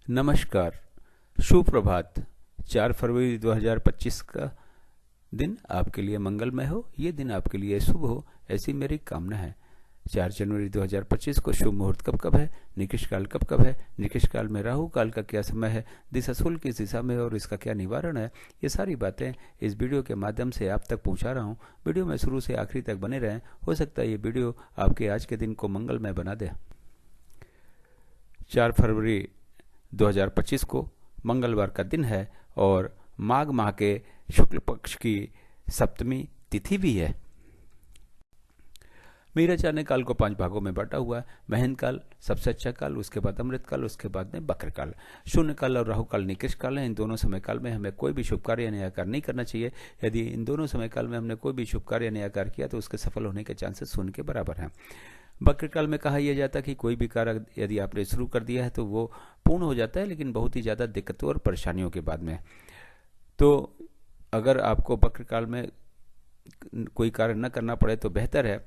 नमस्कार, शुभ प्रभात। 4 फरवरी 2025 का दिन आपके लिए मंगलमय हो, ये दिन आपके लिए शुभ हो, ऐसी मेरी कामना है। 4 जनवरी 2025 को शुभ मुहूर्त कब है, निकृष्ट काल कब है, निकृष्ट काल में राहु काल का क्या समय है, दिशाशूल किस दिशा में है और इसका क्या निवारण है, ये सारी बातें इस वीडियो के माध्यम से आप तक पहुंचा रहा हूं। वीडियो में शुरू से आखिरी तक बने रहें, हो सकता है ये वीडियो आपके आज के दिन को मंगलमय बना दे। 4 फरवरी 2025 को मंगलवार का दिन है और माघ माह के शुक्ल पक्ष की सप्तमी तिथि भी है। मेरा चारण काल को 5 भागों में बांटा हुआ है। महंत काल सबसे अच्छा काल, उसके बाद अमृत काल, उसके बाद में बक्र काल। शून्य काल और राहु काल निकृष्ट काल है। इन दोनों समय काल में हमें कोई भी शुभ कार्य या नया कार्य नहीं करना चाहिए। यदि इन दोनों समय काल में हमने कोई भी शुभ कार्य या नया कार्य किया तो उसके सफल होने के चांसेस शून्य के बराबर हैं। बक्र काल में कहा यह जाता है कि कोई भी कार्य यदि आपने शुरू कर दिया है तो वो पूर्ण हो जाता है, लेकिन बहुत ही ज़्यादा दिक्कतों और परेशानियों के बाद में। तो अगर आपको बक्र काल में कोई कार्य न करना पड़े तो बेहतर है,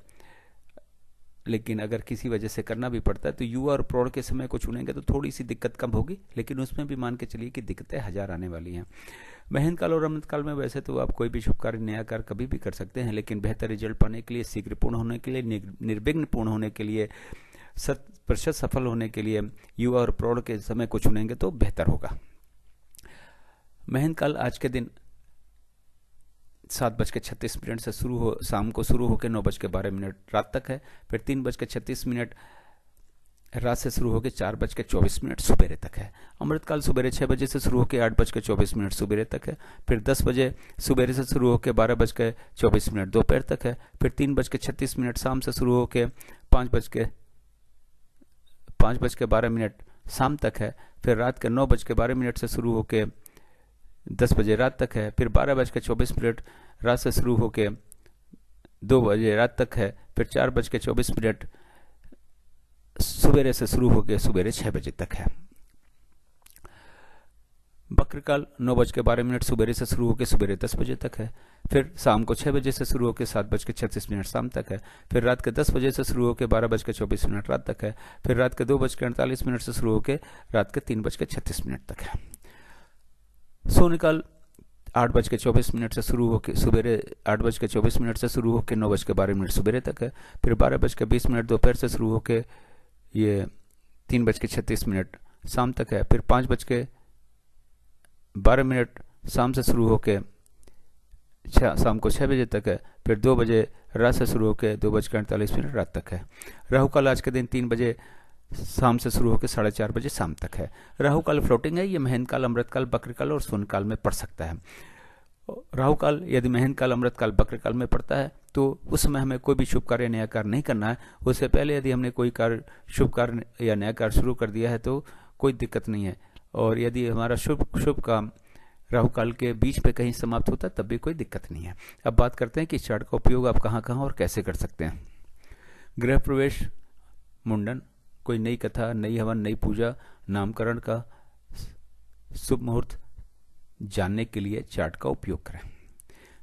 लेकिन अगर किसी वजह से करना भी पड़ता है तो युवा और प्रौढ़ के समय को चुनेंगे तो थोड़ी सी दिक्कत कम होगी, लेकिन उसमें भी मान के चलिए कि दिक्कतें 1000 आने वाली हैं। महंत काल और अमृत काल में वैसे तो आप कोई भी शुभ कार्य नया कार्य कभी भी कर सकते हैं, लेकिन बेहतर रिजल्ट पाने के लिए, शीघ्र पूर्ण होने के लिए, निर्विघ्न पूर्ण होने के लिए, 100% सफल होने के लिए युवा और प्रौढ़ के समय को चुनेंगे तो बेहतर होगा। महंत काल आज के दिन 7:36 से शुरू हो, शाम को शुरू होकर 9:12 रात तक है। फिर 3:36 रात से शुरू होकर 4:24 सुबेरे तक है। अमृत काल सुबेरे 6 बजे से शुरू होकर 8:24 सुबेरे तक है। फिर 10 बजे सुबेरे से शुरू होकर 12:24 दोपहर तक है। फिर 3:36 शाम से शुरू होकर 5:12 शाम तक है। फिर रात के 9:12 से शुरू होकर 10 बजे रात तक है। फिर 12:24 रात से शुरू होकर 2 बजे रात तक है। फिर 4:24 सुबेरे से शुरू होकर सुबेरे 6 बजे तक है। बक्र काल 9:12 सुबेरे से शुरू होकर सुबेरे 10 बजे तक है। फिर शाम को 6 बजे से शुरू होकर 7:36 शाम तक है। फिर रात के 10 बजे से शुरू होकर 12:24 रात तक है। फिर रात के 2:48 से शुरू होकर रात के 3:36 तक है। सोने काल 8:24 से शुरू होकर सुबेरे 8:24 से शुरू होकर 9:12 सुबेरे तक है। फिर 12:20 दोपहर से शुरू होकर ये 3:36 शाम तक है। फिर 5:12 शाम से शुरू होकर शाम को 6 बजे तक है। फिर 2 बजे रात से शुरू होकर 2:48 रात तक है। राहु काल आज के दिन 3 बजे शाम से शुरू होकर 4:30 बजे शाम तक है। राहु काल फ्लोटिंग है, ये महंत काल, अमृत काल, बक्र काल और शून्य काल में पड़ सकता है। राहु काल यदि महंत काल, अमृत काल, बक्र काल में पड़ता है तो उस समय हमें कोई भी शुभ कार्य नया कार्य नहीं करना है। उससे पहले यदि हमने कोई कार्य, शुभ कार्य या नया कार्य शुरू कर दिया है तो कोई दिक्कत नहीं है। और यदि हमारा शुभ काम राहु काल के बीच पे कहीं समाप्त होता है तब भी कोई दिक्कत नहीं है। अब बात करते हैं कि इस चार्ट का उपयोग आप कहाँ कहाँ और कैसे कर सकते हैं। गृह प्रवेश, मुंडन, कोई नई कथा, नई हवन, नई पूजा, नामकरण का शुभ मुहूर्त जानने के लिए चार्ट का उपयोग करें।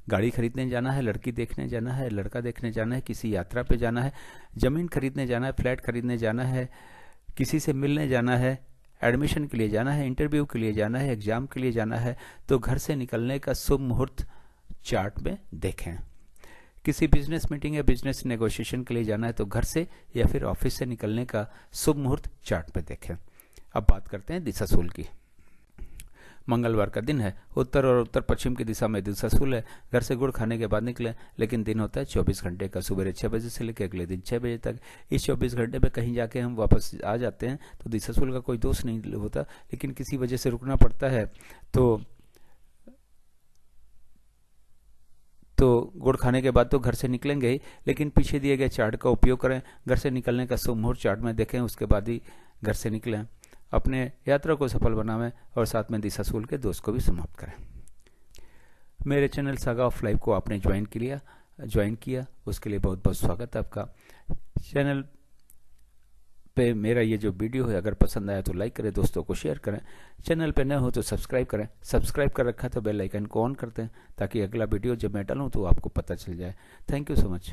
गाड़ी खरीदने जाना है, लड़की देखने जाना है, लड़का देखने जाना है, किसी यात्रा पे जाना है, जमीन खरीदने जाना है, फ्लैट खरीदने जाना है, किसी से मिलने जाना है, एडमिशन के लिए जाना है, इंटरव्यू के लिए जाना है, एग्जाम के लिए जाना है, तो घर से निकलने का शुभ मुहूर्त चार्ट में देखें। किसी बिजनेस मीटिंग या बिजनेस नेगोशिएशन के लिए जाना है तो घर से या फिर ऑफिस से निकलने का शुभ मुहूर्त चार्ट में देखें। अब बात करते हैं दिशाशूल की। मंगलवार का दिन है, उत्तर और उत्तर पश्चिम की दिशा में दिशाशूल है। घर से गुड़ खाने के बाद निकलें, लेकिन दिन होता है 24 घंटे का, सुबह 6 बजे से लेकर अगले दिन 6 बजे तक। इस 24 घंटे में कहीं जाके हम वापस आ जाते हैं तो दिशाशूल का कोई दोष नहीं होता, लेकिन किसी वजह से रुकना पड़ता है तो गुड़ खाने के बाद तो घर से निकलेंगे ही, लेकिन पीछे दिए गए चार्ट का उपयोग करें। घर से निकलने का शुभ मुहूर्त चार्ट में देखें, उसके बाद ही घर से निकलें। अपने यात्रा को सफल बनावें और साथ में दिशाशूल के दोष को भी समाप्त करें। मेरे चैनल सागा ऑफ लाइफ को आपने ज्वाइन किया, उसके लिए बहुत बहुत स्वागत है आपका। चैनल पे मेरा ये जो वीडियो है अगर पसंद आया तो लाइक करें, दोस्तों को शेयर करें। चैनल पे नए हो तो सब्सक्राइब करें, सब्सक्राइब कर रखा है तो बेल आइकन को ऑन करते हैं ताकि अगला वीडियो जब मैं डालूं तो आपको पता चल जाए। Thank you so much.